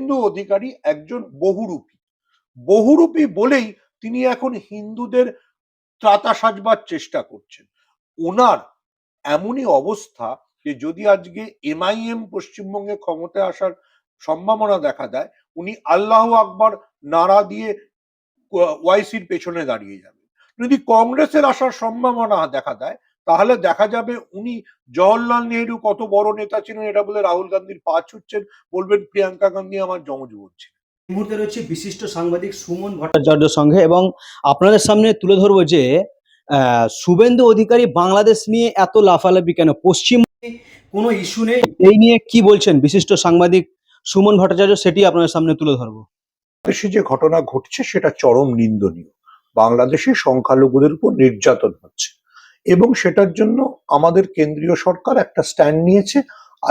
শুভেন্দু অধিকারী একজন বহুরূপী। বহুরূপী বলেই তিনি এখন হিন্দুদের ত্রাতা সাজবার চেষ্টা করছেন। ওনার এমনই অবস্থা যে যদি আজকে এমআইএম পশ্চিমবঙ্গে ক্ষমতায় আসার সম্ভাবনা দেখা দেয়, উনি আল্লাহ আকবার নারা দিয়ে ওয়াইসির পেছনে দাঁড়িয়ে যাবেন। যদি কংগ্রেসের আসার সম্ভাবনা দেখা দেয়, তাহলে দেখা যাবে উনি জওহরলাল নেহরু কত বড় নেতা ছিলেন এটা বলে রাহুল গান্ধীর পা ছুটছেন, বলবেন প্রিয়াঙ্কা গান্ধী আমার যমজ বোন ছিলেন। এই মুহূর্তে রয়েছে বিশিষ্ট সাংবাদিক সুমন ভট্টাচার্যের সঙ্গে এবং আপনাদের সামনে তুলে ধরবো যে শুভেন্দু অধিকারী বাংলাদেশ নিয়ে এত লাফালাফি কেন, পশ্চিমবঙ্গে কোনো ইস্যু নেই, এই নিয়ে কি বলছেন বিশিষ্ট সাংবাদিক সুমন ভট্টাচার্য, সেটি আপনাদের সামনে তুলে ধরবো। বাংলাদেশে যে ঘটনা ঘটছে সেটা চরম নিন্দনীয়। বাংলাদেশে সংখ্যালঘুদের উপর নির্যাতন হচ্ছে এবং সেটার জন্য আমাদের কেন্দ্রীয় সরকার একটা স্ট্যান্ড নিয়েছে।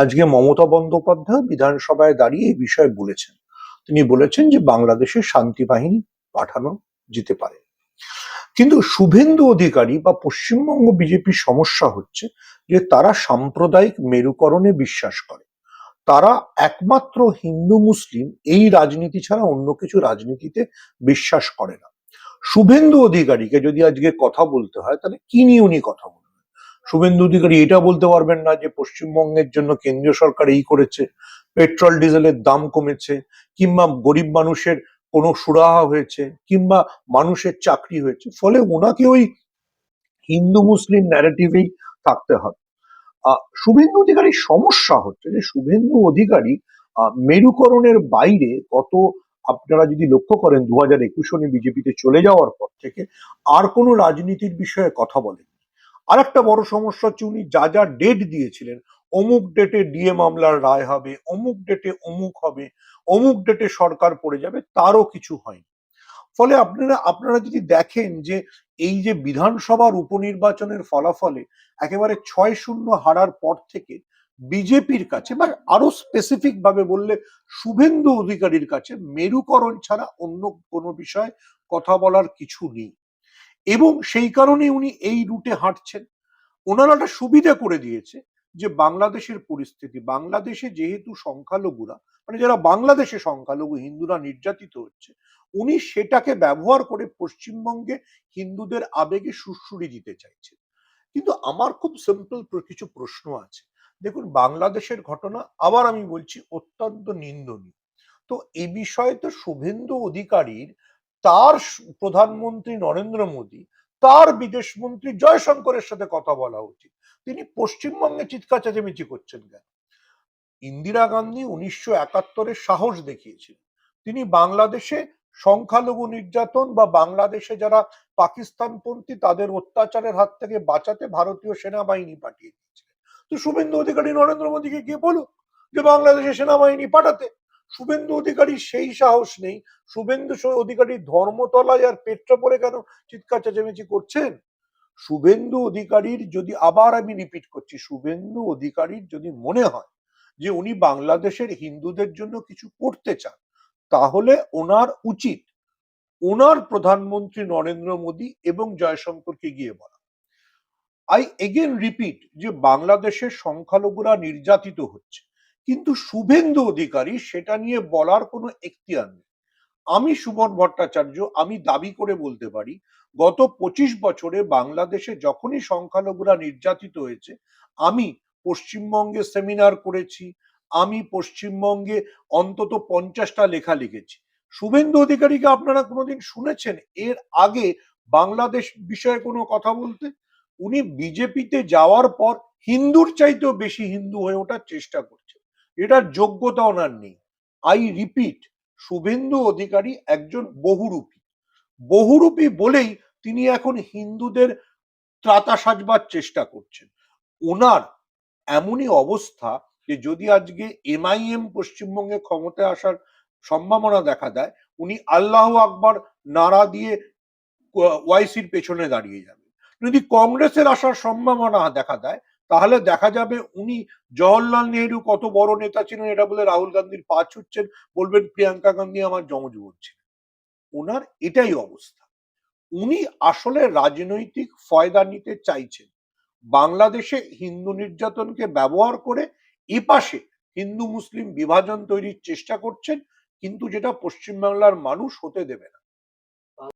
আজকে মমতা বন্দ্যোপাধ্যায় বিধানসভায় দাঁড়িয়ে এই বিষয়ে বলেছেন। তিনি বলেছেন যে বাংলাদেশে শান্তি বাহিনী পাঠানো যেতে পারে। কিন্তু শুভেন্দু অধিকারী বা পশ্চিমবঙ্গ বিজেপির সমস্যা হচ্ছে যে তারা সাম্প্রদায়িক মেরুকরণে বিশ্বাস করে। তারা একমাত্র হিন্দু মুসলিম এই রাজনীতি ছাড়া অন্য কিছু রাজনীতিতে বিশ্বাস করে না। শুভেন্দু অধিকারীকে যদি আজকে কথা বলতে হয় তাহলে কি নিয়ে উনি কথা বলবেন? শুভেন্দু অধিকারী এটা বলতে পারবেন না যে পশ্চিমবঙ্গের জন্য কেন্দ্রীয় সরকার এই করেছে, পেট্রোল ডিজেলের দাম কমেছে, কিংবা গরিব মানুষের কোনো সুরাহা হয়েছে, কিংবা মানুষের চাকরি হয়েছে। ফলে ওনাকে ওই হিন্দু মুসলিম ন্যারেটিভেই থাকতে হবে। শুভেন্দু অধিকারীর সমস্যা হচ্ছে যে শুভেন্দু অধিকারী মেরুকরণের বাইরে কত, আপনারা যদি লক্ষ্য করেন 2021 উনি বিজেপিতে চলে যাওয়ার পর থেকে আর কোনো রাজনীতির বিষয়ে কথা বলেন। আর একটা বড় সমস্যা হচ্ছে উনি যা যা ডেট দিয়েছিলেন, অমুক ডেটে ডিএ মামলার রায় হবে, অমুক ডেটে অমুক হবে, অমুক ডেটে সরকার পড়ে যাবে, তারও কিছু হয়নি। ফলে আপনারা যদি দেখেন যে এই যে বিধানসভার উপনির্বাচনের ফলাফলে একেবারে 6-0 হারার পর থেকে বিজেপির কাছে বা আরো স্পেসিফিক ভাবে বললে শুভেন্দু অধিকারীর কাছে মেরুকরণ ছাড়া অন্য কোনো বিষয় কথা বলার কিছু নেই এবং সেই কারণে উনি এই রুটে হাঁটছেন। ওনারা একটা সুবিধা করে দিয়েছে যে বাংলাদেশের পরিস্থিতি, বাংলাদেশে যেহেতু সংখ্যালঘুরা মানে যারা বাংলাদেশে সংখ্যালঘু হিন্দুরা নির্যাতিত হচ্ছে, উনি সেটাকে ব্যবহার করে পশ্চিমবঙ্গে হিন্দুদের আবেগে সুড়সুড়ি দিতে চাইছেন। কিন্তু আমার খুব সিম্পল কিছু প্রশ্ন আছে। দেখুন, বাংলাদেশের ঘটনা আবার আমি বলছি অত্যন্ত নিন্দনীয়। তো এ বিষয়ে তো শুভেন্দু অধিকারীর তার প্রধানমন্ত্রী নরেন্দ্র মোদী, তার বিদেশমন্ত্রী জয়শঙ্করের সাথে কথা বলা উচিত। তিনি পশ্চিমবঙ্গে চিৎকার চেঁচামেচি করছেন কেন? ইন্দিরা গান্ধী 1971-এ সাহস দেখিয়েছিলেন। তিনি বাংলাদেশে সংখ্যালঘু নির্যাতন বা বাংলাদেশে যারা পাকিস্তানপন্থী তাদের অত্যাচারের হাত থেকে বাঁচাতে ভারতীয় সেনাবাহিনী পাঠিয়ে দিয়েছিলেন। তো শুভেন্দু অধিকারী নরেন্দ্র মোদীকে গিয়ে বলুক যে বাংলাদেশে সেনাবাহিনী পাঠাতে। শুভেন্দু অধিকারী সেই সাহস নেই। শুভেন্দু অধিকারী ধর্মতলায় আর পেট্রাপোলে কেন চিৎকার চেঁচামেচি করছেন? শুভেন্দু অধিকারীর যদি, আবার আমি রিপিট করছি, শুভেন্দু অধিকারীর যদি মনে হয় যে উনি বাংলাদেশের হিন্দুদের জন্য কিছু করতে চান, তাহলে ওনার উচিত ওনার প্রধানমন্ত্রী নরেন্দ্র মোদী এবং জয়শঙ্করকে গিয়ে বলা। আই এগেন রিপিট যে বাংলাদেশের সংখ্যালঘুরা নির্যাতিত হচ্ছে, কিন্তু শুভেন্দু অধিকারী সেটা নিয়ে বলার কোনো এখতিয়ার নেই। আমি সুমন ভট্টাচার্য, আমি দাবি করে বলতে পারি গত 25 বছরে বাংলাদেশে যখনই সংখ্যালঘুরা নির্যাতিত হয়েছে, আমি পশ্চিমবঙ্গে সেমিনার করেছি, আমি পশ্চিমবঙ্গে অন্তত 50টা লেখা লিখেছি। শুভেন্দু অধিকারীকে আপনারা কোনোদিন শুনেছেন এর আগে বাংলাদেশ বিষয়ে কোনো কথা বলতে? উনি বিজেপিতে যাওয়ার পর হিন্দুর চাইতেও বেশি হিন্দু হয়ে ওঠার চেষ্টা করছে, এটার যোগ্যতা ওনার নেই। আই রিপিট, শুভেন্দু অধিকারী একজন বহুরূপী। বহুরূপী বলেই তিনি এখন হিন্দুদের ত্রাতা সাজবার চেষ্টা করছেন। ওনার এমনই অবস্থা যে যদি আজকে এমআইএম পশ্চিমবঙ্গে ক্ষমতায় আসার সম্ভাবনা দেখা দেয়, উনি আল্লাহ আকবার নারা দিয়ে ওয়াইসির পেছনে দাঁড়িয়ে যাবেন। যদি কংগ্রেসের আসার সম্ভাবনা দেখা দেয়, তাহলে দেখা যাবে উনি জওহরলাল নেহরু কত বড় নেতা ছিলেন এটা বলে রাহুল গান্ধীর পা ছুটছেন, বলবেন প্রিয়াঙ্কা গান্ধী আমার যমজ বোন ছিলেন। ওনার এটাই অবস্থা। উনি আসলে রাজনৈতিক ফয়দা নিতে চাইছেন, বাংলাদেশে হিন্দু নির্যাতনকে ব্যবহার করে এপাশে হিন্দু মুসলিম বিভাজন তৈরির চেষ্টা করছেন, কিন্তু যেটা পশ্চিমবাংলার মানুষ হতে দেবে না।